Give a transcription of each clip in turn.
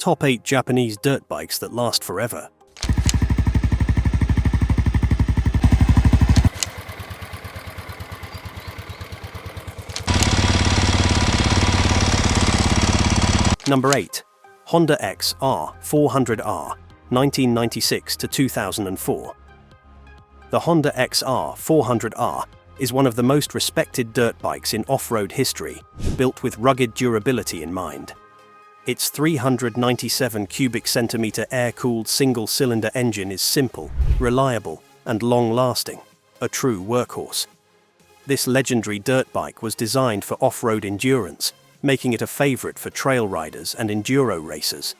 Top 8 Japanese dirt bikes that last forever. Number 8. Honda XR400R, 1996 to 2004. The Honda XR400R is one of the most respected dirt bikes in off-road history, built with rugged durability in mind. Its 397 cubic centimeter air-cooled single-cylinder engine is simple, reliable, and long-lasting, a true workhorse. This legendary dirt bike was designed for off-road endurance, making it a favorite for trail riders and enduro racers.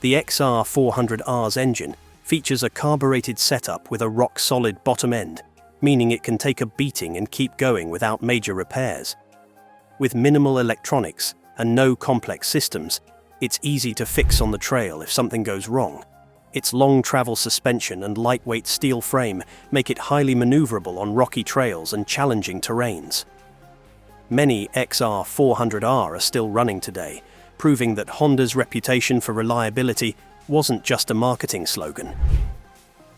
The XR400R's engine features a carbureted setup with a rock-solid bottom end, meaning it can take a beating and keep going without major repairs. With minimal electronics and no complex systems, it's easy to fix on the trail if something goes wrong. Its long travel suspension and lightweight steel frame make it highly maneuverable on rocky trails and challenging terrains. Many XR400R are still running today, proving that Honda's reputation for reliability wasn't just a marketing slogan.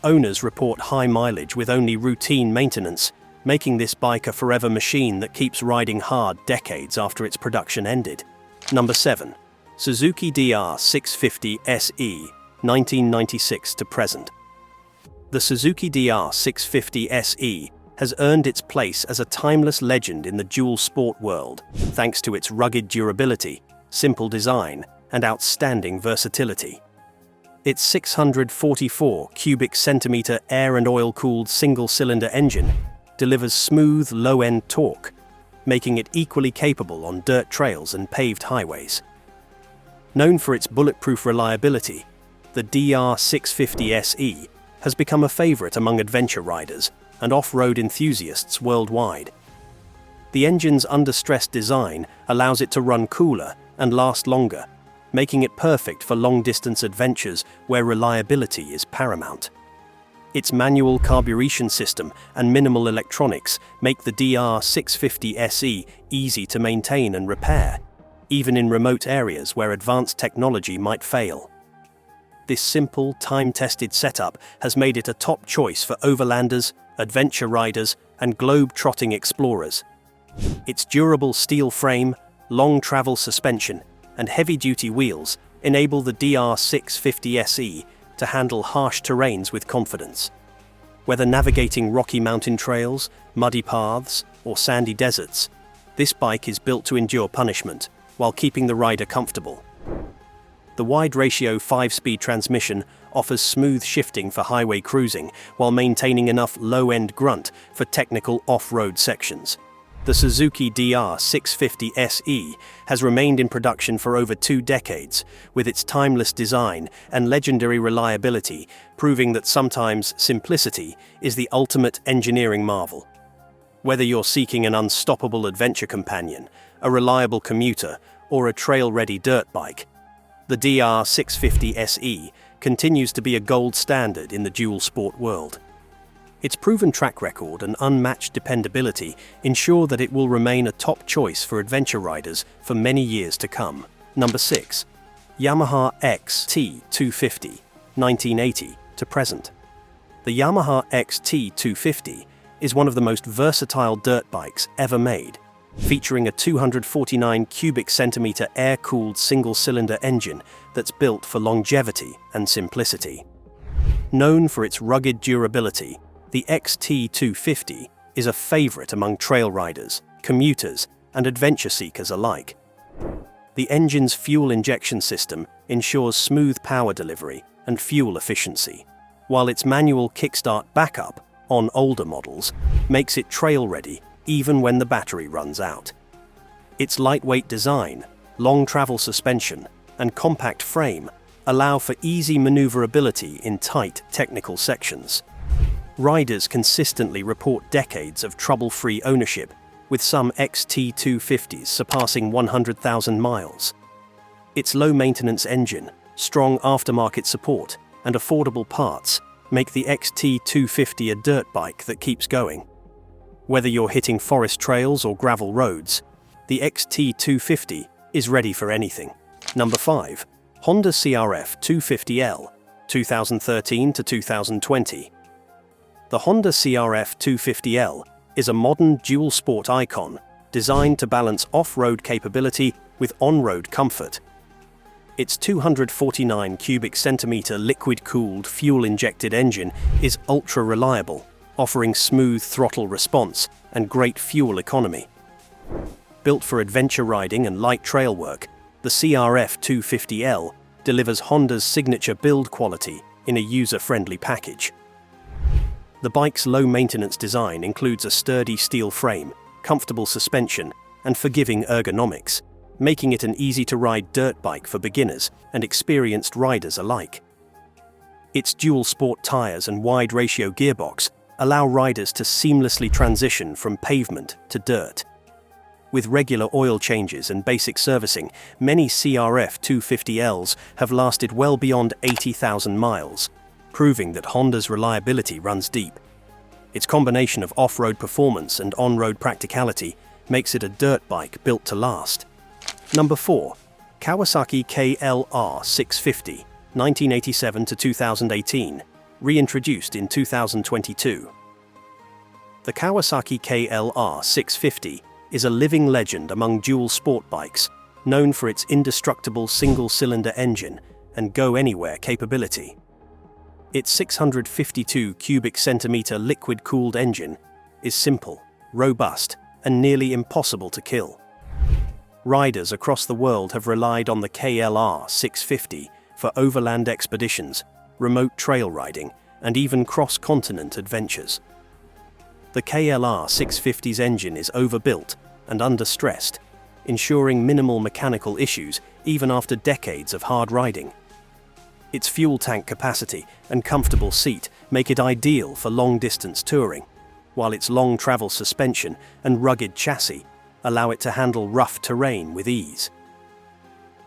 Owners report high mileage with only routine maintenance, making this bike a forever machine that keeps riding hard decades after its production ended. Number 7. Suzuki DR650SE, 1996 to present. The Suzuki DR650SE has earned its place as a timeless legend in the dual sport world, thanks to its rugged durability, simple design, and outstanding versatility. Its 644 cubic centimeter air and oil-cooled single-cylinder engine delivers smooth, low-end torque, making it equally capable on dirt trails and paved highways. Known for its bulletproof reliability, the DR650SE has become a favorite among adventure riders and off-road enthusiasts worldwide. The engine's under-stress design allows it to run cooler and last longer, making it perfect for long-distance adventures where reliability is paramount. Its manual carburation system and minimal electronics make the DR650SE easy to maintain and repair, even in remote areas where advanced technology might fail. This simple, time-tested setup has made it a top choice for overlanders, adventure riders, and globe-trotting explorers. Its durable steel frame, long travel suspension, and heavy-duty wheels enable the DR650SE to handle harsh terrains with confidence. Whether navigating rocky mountain trails, muddy paths, or sandy deserts, this bike is built to endure punishment while keeping the rider comfortable. The wide-ratio 5-speed transmission offers smooth shifting for highway cruising while maintaining enough low-end grunt for technical off-road sections. The Suzuki DR650SE has remained in production for over 2 decades, with its timeless design and legendary reliability proving that sometimes simplicity is the ultimate engineering marvel. Whether you're seeking an unstoppable adventure companion, a reliable commuter, or a trail-ready dirt bike, the DR650SE continues to be a gold standard in the dual sport world. Its proven track record and unmatched dependability ensure that it will remain a top choice for adventure riders for many years to come. Number 6. Yamaha XT250, 1980 to present. The Yamaha XT250 is one of the most versatile dirt bikes ever made, featuring a 249 cubic centimeter air-cooled single-cylinder engine that's built for longevity and simplicity. Known for its rugged durability, the XT250 is a favorite among trail riders, commuters, and adventure seekers alike. The engine's fuel injection system ensures smooth power delivery and fuel efficiency, while its manual kickstart backup on older models makes it trail-ready even when the battery runs out. Its lightweight design, long travel suspension, and compact frame allow for easy maneuverability in tight technical sections. Riders consistently report decades of trouble-free ownership, with some XT250s surpassing 100,000 miles. Its low-maintenance engine, strong aftermarket support, and affordable parts make the XT250 a dirt bike that keeps going. Whether you're hitting forest trails or gravel roads, the XT250 is ready for anything. Number 5. Honda CRF250L, 2013 to 2020. The Honda CRF250L is a modern dual-sport icon designed to balance off-road capability with on-road comfort. Its 249 cubic centimeter liquid-cooled, fuel-injected engine is ultra-reliable, offering smooth throttle response and great fuel economy. Built for adventure riding and light trail work, the CRF250L delivers Honda's signature build quality in a user-friendly package. The bike's low-maintenance design includes a sturdy steel frame, comfortable suspension, and forgiving ergonomics, making it an easy-to-ride dirt bike for beginners and experienced riders alike. Its dual-sport tires and wide-ratio gearbox allow riders to seamlessly transition from pavement to dirt. With regular oil changes and basic servicing, many CRF250Ls have lasted well beyond 80,000 miles, proving that Honda's reliability runs deep. Its combination of off-road performance and on-road practicality makes it a dirt bike built to last. Number 4. Kawasaki KLR650, 1987 to 2018, reintroduced in 2022. The Kawasaki KLR650 is a living legend among dual sport bikes, known for its indestructible single-cylinder engine and go-anywhere capability. Its 652 cubic centimeter liquid-cooled engine is simple, robust, and nearly impossible to kill. Riders across the world have relied on the KLR650 for overland expeditions, remote trail riding, and even cross-continent adventures. The KLR650's engine is overbuilt and understressed, ensuring minimal mechanical issues even after decades of hard riding. Its fuel tank capacity and comfortable seat make it ideal for long-distance touring, while its long travel suspension and rugged chassis allow it to handle rough terrain with ease.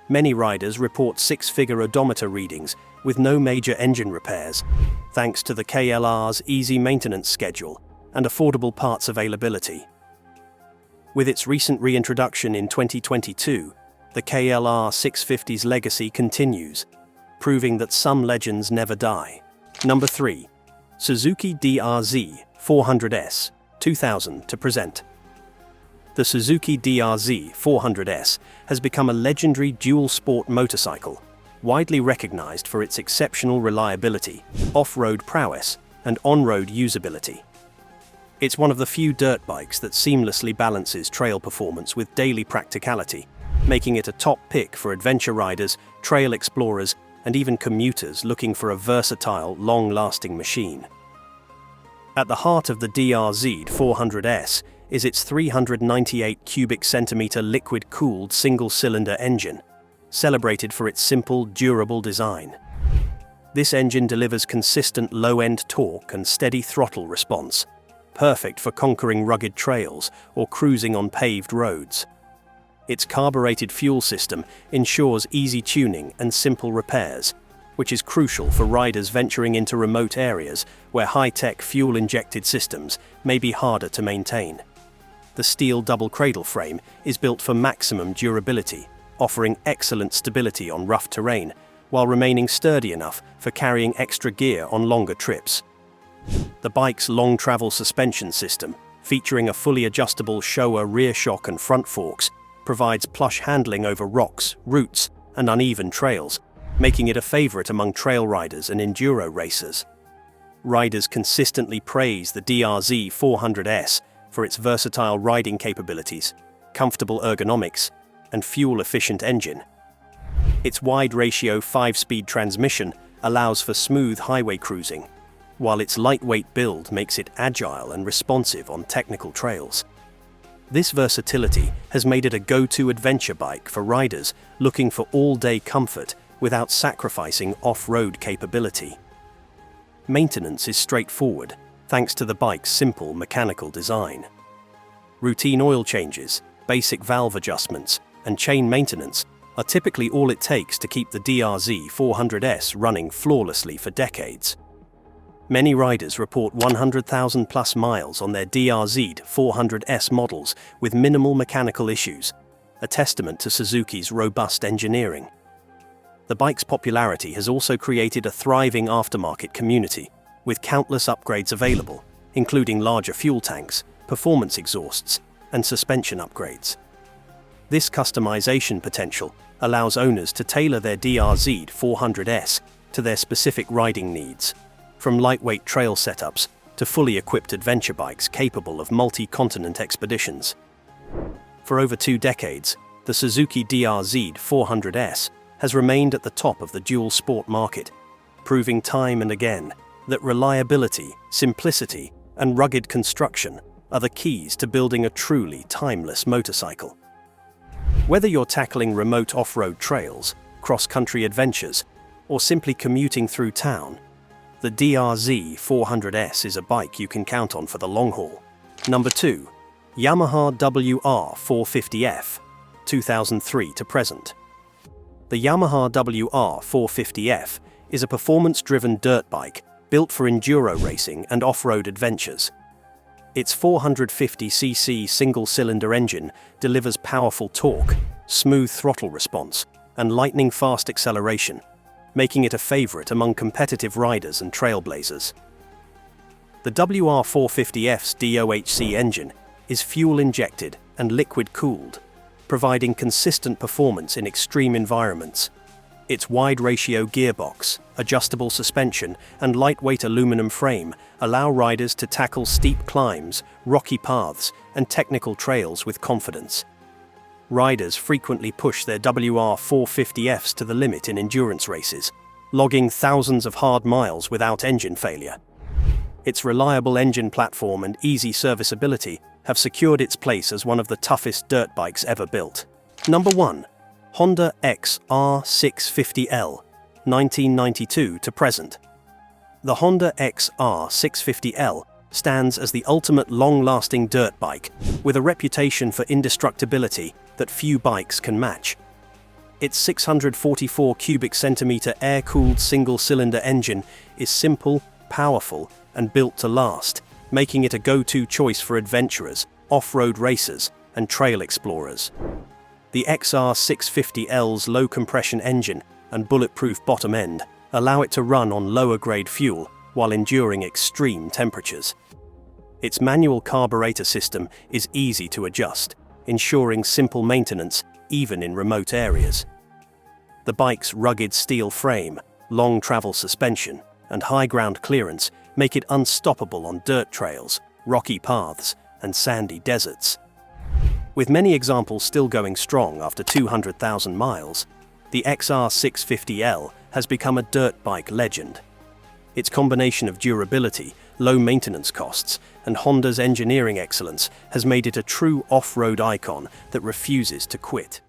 Many riders report six-figure odometer readings with no major engine repairs, thanks to the KLR's easy maintenance schedule and affordable parts availability. With its recent reintroduction in 2022, the KLR650's legacy continues, proving that some legends never die. Number 3. Suzuki DRZ400S, 2000 to present. The Suzuki DRZ400S has become a legendary dual-sport motorcycle, widely recognized for its exceptional reliability, off-road prowess, and on-road usability. It's one of the few dirt bikes that seamlessly balances trail performance with daily practicality, making it a top pick for adventure riders, trail explorers, and even commuters looking for a versatile, long-lasting machine. At the heart of the DRZ400S is its 398 cubic centimeter liquid-cooled single-cylinder engine, celebrated for its simple, durable design. This engine delivers consistent low-end torque and steady throttle response, perfect for conquering rugged trails or cruising on paved roads. Its carbureted fuel system ensures easy tuning and simple repairs, which is crucial for riders venturing into remote areas where high-tech fuel-injected systems may be harder to maintain. The steel double cradle frame is built for maximum durability, offering excellent stability on rough terrain, while remaining sturdy enough for carrying extra gear on longer trips. The bike's long travel suspension system, featuring a fully adjustable Showa rear shock and front forks, provides plush handling over rocks, roots, and uneven trails, making it a favorite among trail riders and enduro racers. Riders consistently praise the DRZ400S for its versatile riding capabilities, comfortable ergonomics, and fuel-efficient engine. Its wide-ratio 5-speed transmission allows for smooth highway cruising, while its lightweight build makes it agile and responsive on technical trails. This versatility has made it a go-to adventure bike for riders looking for all-day comfort without sacrificing off-road capability. Maintenance is straightforward, thanks to the bike's simple mechanical design. Routine oil changes, basic valve adjustments, and chain maintenance are typically all it takes to keep the DRZ400S running flawlessly for decades. Many riders report 100,000 plus miles on their DRZ400S models with minimal mechanical issues, a testament to Suzuki's robust engineering. The bike's popularity has also created a thriving aftermarket community, with countless upgrades available, including larger fuel tanks, performance exhausts, and suspension upgrades. This customization potential allows owners to tailor their DRZ400S to their specific riding needs, from lightweight trail setups to fully equipped adventure bikes capable of multi-continent expeditions. For over 2 decades, the Suzuki DRZ400S has remained at the top of the dual sport market, proving time and again that reliability, simplicity, and rugged construction are the keys to building a truly timeless motorcycle. Whether you're tackling remote off-road trails, cross-country adventures, or simply commuting through town, the DRZ400S is a bike you can count on for the long haul. Number 2. Yamaha WR450F, 2003 to present. The Yamaha WR450F is a performance-driven dirt bike built for enduro racing and off-road adventures. Its 450cc single-cylinder engine delivers powerful torque, smooth throttle response, and lightning-fast acceleration, making it a favorite among competitive riders and trailblazers. The WR450F's DOHC engine is fuel-injected and liquid-cooled, providing consistent performance in extreme environments. Its wide-ratio gearbox, adjustable suspension, and lightweight aluminum frame allow riders to tackle steep climbs, rocky paths, and technical trails with confidence. Riders frequently push their WR450Fs to the limit in endurance races, logging thousands of hard miles without engine failure. Its reliable engine platform and easy serviceability have secured its place as one of the toughest dirt bikes ever built. Number 1. Honda XR650L, 1992 to present. The Honda XR650L stands as the ultimate long-lasting dirt bike, with a reputation for indestructibility that few bikes can match. Its 644 cubic centimeter air-cooled single-cylinder engine is simple, powerful, and built to last, making it a go-to choice for adventurers, off-road racers, and trail explorers. The XR650L's low-compression engine and bulletproof bottom end allow it to run on lower-grade fuel while enduring extreme temperatures. Its manual carburetor system is easy to adjust, ensuring simple maintenance even in remote areas. The bike's rugged steel frame, long travel suspension, and high ground clearance make it unstoppable on dirt trails, rocky paths, and sandy deserts. With many examples still going strong after 200,000 miles, the XR650L has become a dirt bike legend. Its combination of durability, low maintenance costs, and Honda's engineering excellence has made it a true off-road icon that refuses to quit.